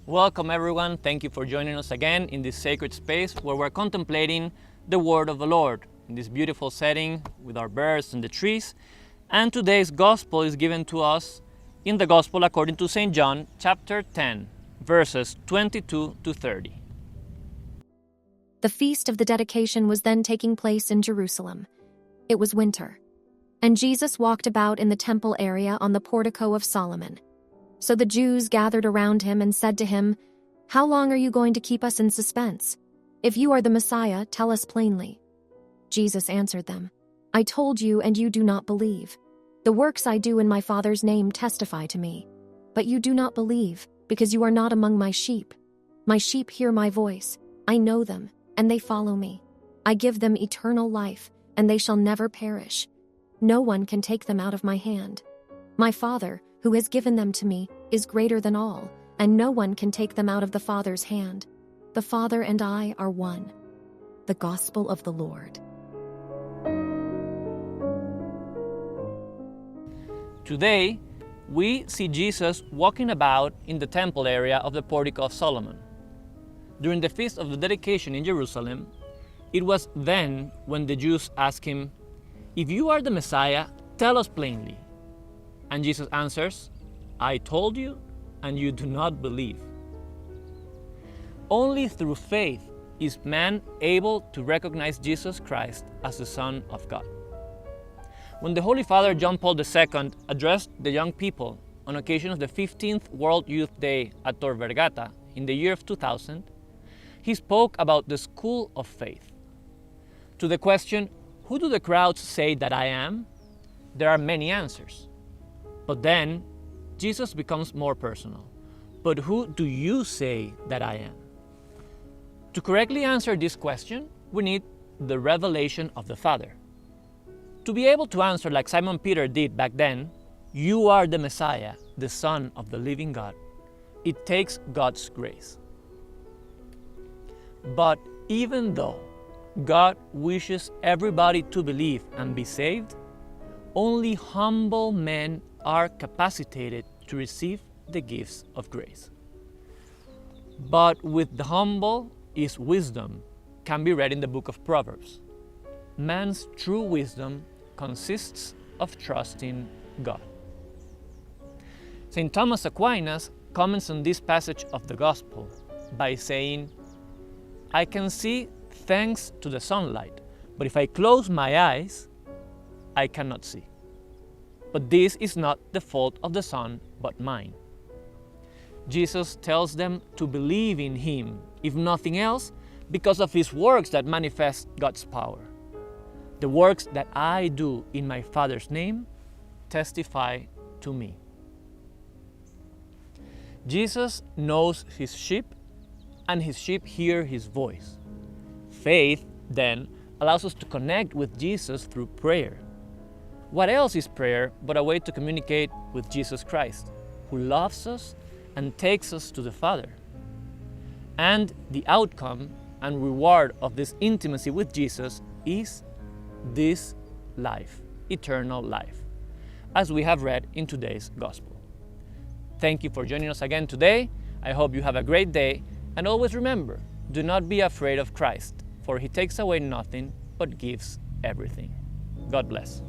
Welcome everyone, thank you for joining us again in this sacred space where we're contemplating the Word of the Lord in this beautiful setting with our birds and the trees. And today's Gospel is given to us in the Gospel according to St. John chapter 10, verses 22 to 30. The feast of the dedication was then taking place in Jerusalem. It was winter, and Jesus walked about in the temple area on the portico of Solomon. So the Jews gathered around him and said to him, "How long are you going to keep us in suspense? If you are the Messiah, tell us plainly." Jesus answered them, "I told you, and you do not believe. The works I do in my Father's name testify to me. But you do not believe, because you are not among my sheep. My sheep hear my voice. I know them, and they follow me. I give them eternal life, and they shall never perish. No one can take them out of my hand. My Father, who has given them to me, is greater than all, and no one can take them out of the Father's hand. The Father and I are one." The Gospel of the Lord. Today, we see Jesus walking about in the temple area of the portico of Solomon. During the feast of the dedication in Jerusalem, it was then when the Jews asked him, "If you are the Messiah, tell us plainly." And Jesus answers, "I told you, and you do not believe." Only through faith is man able to recognize Jesus Christ as the Son of God. When the Holy Father John Paul II addressed the young people on occasion of the 15th World Youth Day at Tor Vergata in the year of 2000, he spoke about the school of faith. To the question, "Who do the crowds say that I am?" there are many answers. But then, Jesus becomes more personal. "But who do you say that I am?" To correctly answer this question, we need the revelation of the Father. To be able to answer like Simon Peter did back then, "You are the Messiah, the Son of the living God," it takes God's grace. But even though God wishes everybody to believe and be saved, only humble men are capacitated to receive the gifts of grace. But with the humble is wisdom, can be read in the book of Proverbs. Man's true wisdom consists of trusting God. St. Thomas Aquinas comments on this passage of the Gospel by saying, "I can see thanks to the sunlight, but if I close my eyes, I cannot see. But this is not the fault of the sun, but mine." Jesus tells them to believe in Him, if nothing else, because of His works that manifest God's power. "The works that I do in my Father's name testify to me." Jesus knows His sheep, and His sheep hear His voice. Faith, then, allows us to connect with Jesus through prayer. What else is prayer but a way to communicate with Jesus Christ, who loves us and takes us to the Father? And the outcome and reward of this intimacy with Jesus is this life, eternal life, as we have read in today's Gospel. Thank you for joining us again today. I hope you have a great day, and always remember, do not be afraid of Christ, for He takes away nothing but gives everything. God bless.